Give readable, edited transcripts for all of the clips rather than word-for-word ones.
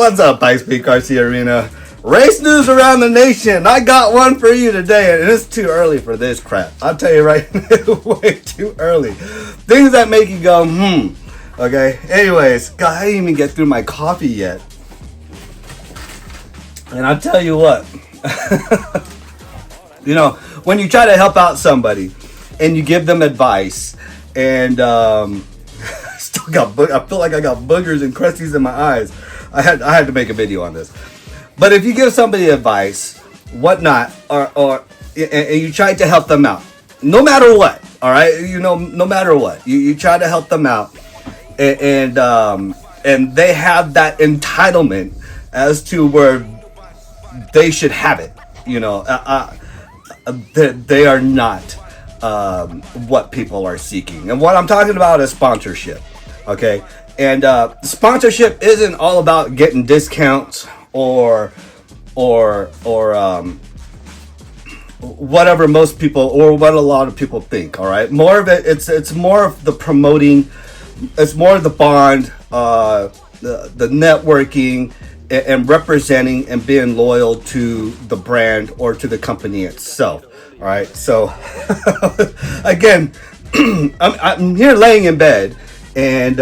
What's up, High Speed RC Arena? Race news around the nation. I got one for you today, and it's too early for this crap. I'll tell you right now, way too early. Things that make you go, Okay, anyways, God, I didn't even get through my coffee yet. And I'll tell you what. You know, when you try to help out somebody and you give them advice, and I feel like I got boogers and crusties in my eyes. I had to make a video on this. But if you give somebody advice, whatnot, or and you try to help them out, no matter what, all right, no matter what, you try to help them out, and they have that entitlement as to where they should have it. They are not what people are seeking, and what I'm talking about is sponsorship. Okay, and sponsorship isn't all about getting discounts or whatever most people, or what a lot of people think. All right, more of it, it's more of the promoting, it's more of the bond, the networking, and representing and being loyal to the brand or to the company itself. All right, so again, I'm here laying in bed, and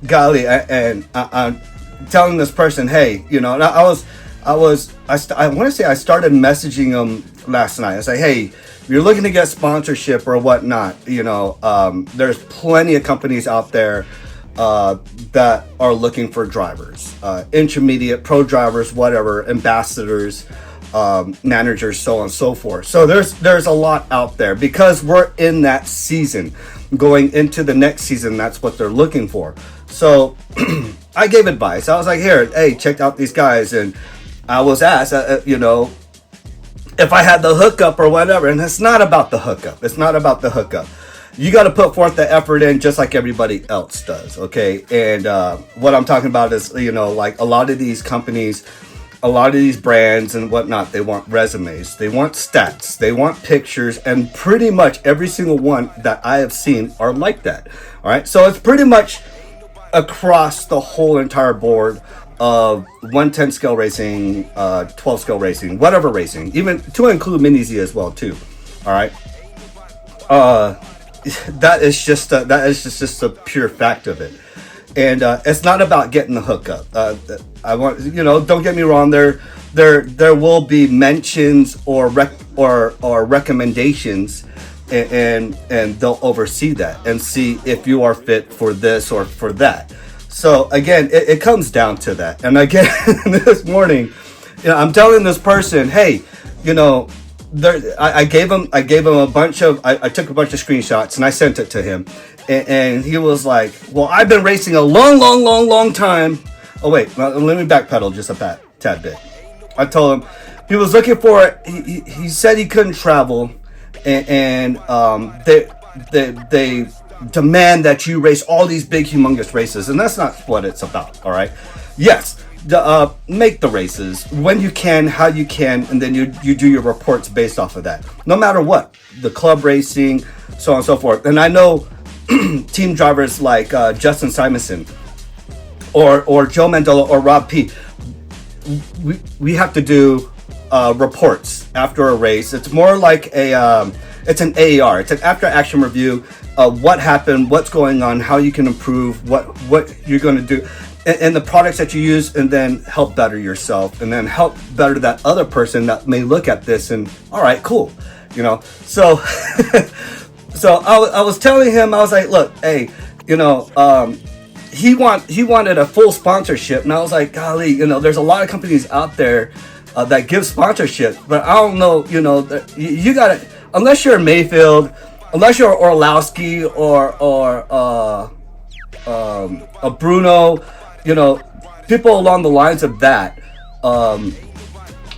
golly, I'm telling this person, hey, I want to say I started messaging them last night. I say, hey, if you're looking to get sponsorship or whatnot, there's plenty of companies out there that are looking for drivers, intermediate, pro drivers, whatever, ambassadors, managers, so on and so forth. So there's a lot out there, because we're in that season, going into the next season. That's what they're looking for. So I gave advice. I was like, hey, check out these guys. And I was asked, if I had the hookup or whatever. And it's not about the hookup. It's not about the hookup. You got to put forth the effort in, just like everybody else does. Okay. And what I'm talking about is, like a lot of these companies, a lot of these brands and whatnot, they want resumes, they want stats, they want pictures, and pretty much every single one that I have seen are like that. All right. So it's pretty much across the whole entire board of 110 scale racing, 12 scale racing, whatever racing, even to include mini Z as well too. All right. That is just a pure fact of it. And it's not about getting the hookup. I want, don't get me wrong. There will be mentions or recommendations, and they'll oversee that and see if you are fit for this or for that. So again, it comes down to that. And again, this morning, I'm telling this person, hey, I gave him a bunch of, I took a bunch of screenshots and I sent it to him, and he was like, well, I've been racing a long time. Oh wait, let me backpedal just a tad bit. I told him he was looking for it. He said he couldn't travel, and they demand that you race all these big humongous races, and that's not what it's about. All right, yes, make the races when you can, how you can, and then you do your reports based off of that, no matter what, the club racing, so on and so forth. And I know team drivers like Justin Simonson or Joe Mandello or Rob P, we have to do reports after a race. It's more like it's an AAR, it's an after action review of what happened, what's going on, how you can improve, what you're going to do, and the products that you use, and then help better yourself, and then help better that other person that may look at this and, all right, cool, so so I was telling him, I was like, look, hey, he wanted a full sponsorship, and I was like, golly, there's a lot of companies out there that give sponsorship, but I don't know, you gotta, unless you're Mayfield, unless you're Orlowski or a Bruno, people along the lines of that,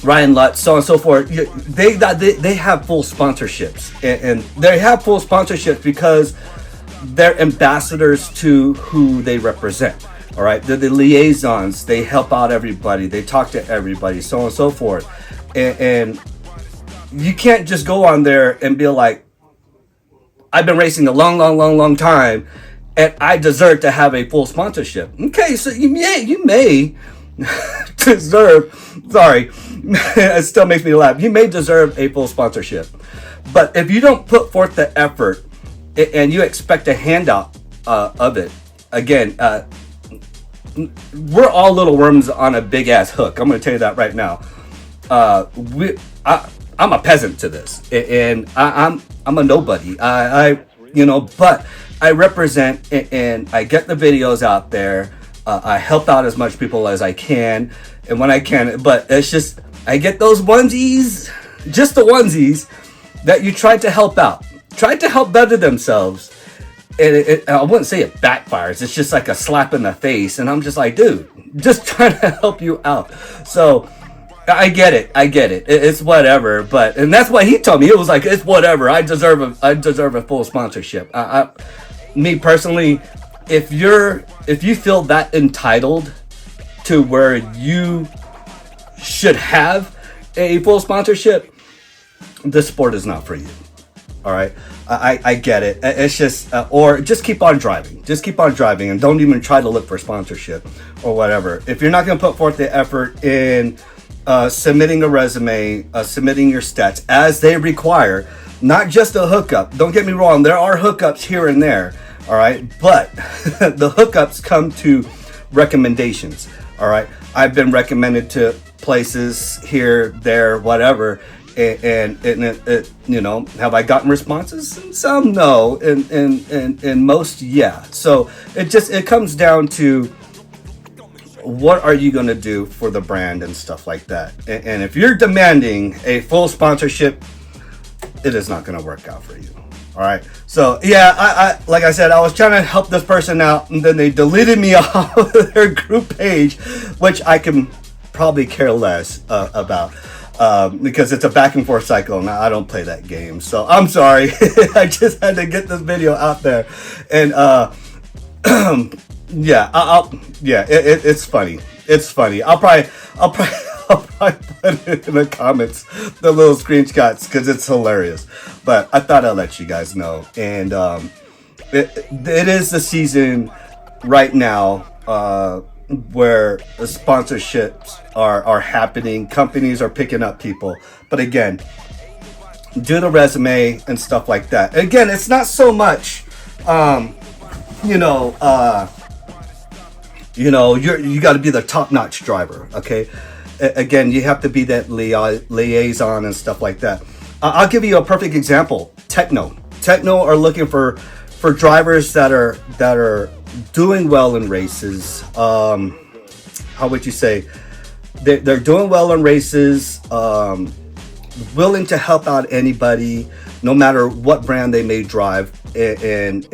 Ryan Lutz, so on and so forth, they have full sponsorships, and they have full sponsorships because they're ambassadors to who they represent. All right, they're the liaisons. They help out everybody. They talk to everybody, so on and so forth. And you can't just go on there and be like, I've been racing a long time, and I deserve to have a full sponsorship. Okay, so you may, deserve, sorry, it still makes me laugh. You may deserve a full sponsorship. But if you don't put forth the effort and you expect a handout of it, again, we're all little worms on a big ass hook. I'm going to tell you that right now. I'm a peasant to this, and I'm a nobody. But I represent and I get the videos out there. I help out as much people as I can, and when I can. But it's just I get those onesies, just the onesies that you tried to help out, tried to help better themselves. And I wouldn't say it backfires. It's just like a slap in the face. And I'm just like, dude, just trying to help you out. So I get it. It's whatever. And that's why he told me. It was like, it's whatever. I deserve a full sponsorship. Me personally, if you feel that entitled to where you should have a full sponsorship, this sport is not for you. All right, I get it. It's just, or just keep on driving. Just keep on driving, and don't even try to look for sponsorship or whatever. If you're not going to put forth the effort in submitting a resume, submitting your stats as they require, not just a hookup. Don't get me wrong. There are hookups here and there. All right, but the hookups come to recommendations. All right, I've been recommended to places here, there, whatever. And have I gotten responses? Some no, and most yeah. So it comes down to what are you going to do for the brand and stuff like that. And if you're demanding a full sponsorship, it is not going to work out for you. All right. So yeah, I like I said, I was trying to help this person out, and then they deleted me off of their group page, which I can probably care less about. Because it's a back and forth cycle, and I don't play that game. So I'm sorry. I just had to get this video out there, and it's funny. It's funny. I'll probably put it in the comments, the little screenshots, because it's hilarious. But I thought I'd let you guys know, and it is the season right now. Where the sponsorships are happening, companies are picking up people. But again, do the resume and stuff like that. Again, it's not so much, you got to be the top-notch driver. Okay, again, you have to be that liaison and stuff like that. I'll give you a perfect example. Techno are looking for drivers that are doing well in races. How would you say? They're doing well in races, willing to help out anybody, no matter what brand they may drive, and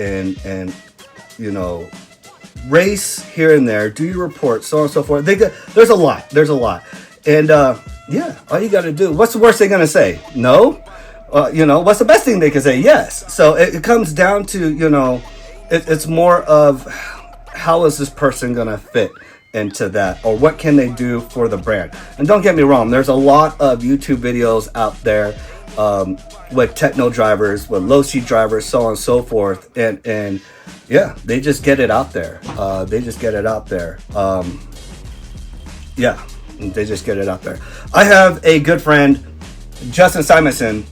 race here and there, do your report, so on and so forth. There's a lot, and all you got to do. What's the worst they're gonna say? No. What's the best thing they can say? Yes. So it comes down to it's more of how is this person gonna fit into that, or what can they do for the brand. And don't get me wrong, there's a lot of YouTube videos out there with techno drivers, with low C drivers, so on and so forth, and yeah, they just get it out there. They just get it out there. I have a good friend, Justin Simonson,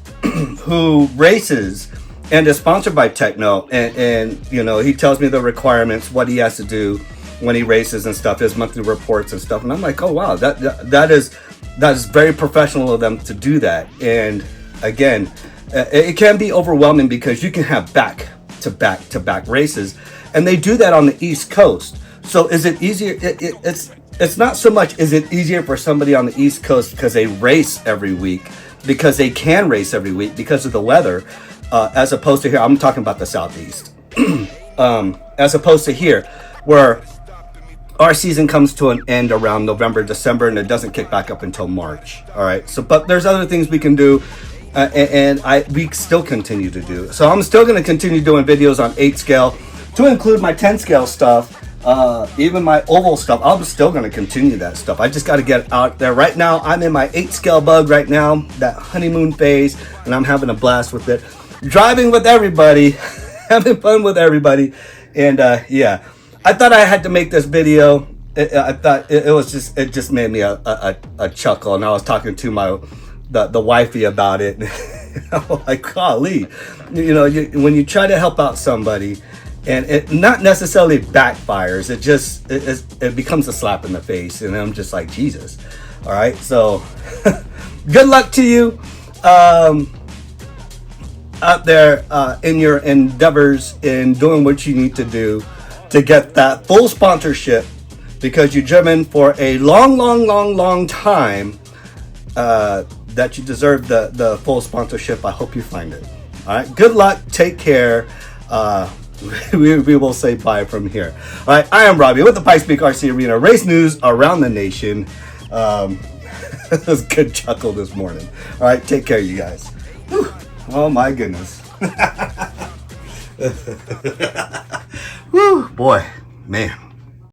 who races and is sponsored by Techno, and he tells me the requirements, what he has to do when he races and stuff, his monthly reports and stuff, and I'm like, oh wow, that is very professional of them to do that. And again, it can be overwhelming because you can have back to back races, and they do that on the East Coast. So is it easier? It's not so much is it easier for somebody on the East Coast because they race every week, because they can race every week because of the weather, as opposed to here. I'm talking about the Southeast. As opposed to here, where our season comes to an end around November, December, and it doesn't kick back up until March. All right. So, but there's other things we can do, and we still continue to do. So I'm still going to continue doing videos on 8 scale, to include my 10 scale stuff, even my oval stuff. I'm still going to continue that stuff. I just got to get out there. Right now, I'm in my 8 scale bug right now, that honeymoon phase, and I'm having a blast with it. Driving with everybody, having fun with everybody, and I thought I had to make this video, I thought it just made me a chuckle, and I was talking to the wifey about it. I'm like, golly, when you try to help out somebody, and it not necessarily backfires, it becomes a slap in the face, and I'm just like, Jesus. All right, so good luck to you out there in your endeavors in doing what you need to do to get that full sponsorship, because you've driven for a long time that you deserve the full sponsorship. I hope you find it. All right, good luck, take care. We will say bye from here. All right, I am Robbie with the Pikes Peak RC Arena race news around the nation. It was a good chuckle this morning. All right, take care, you guys. Whew. Oh my goodness. Woo, boy, man.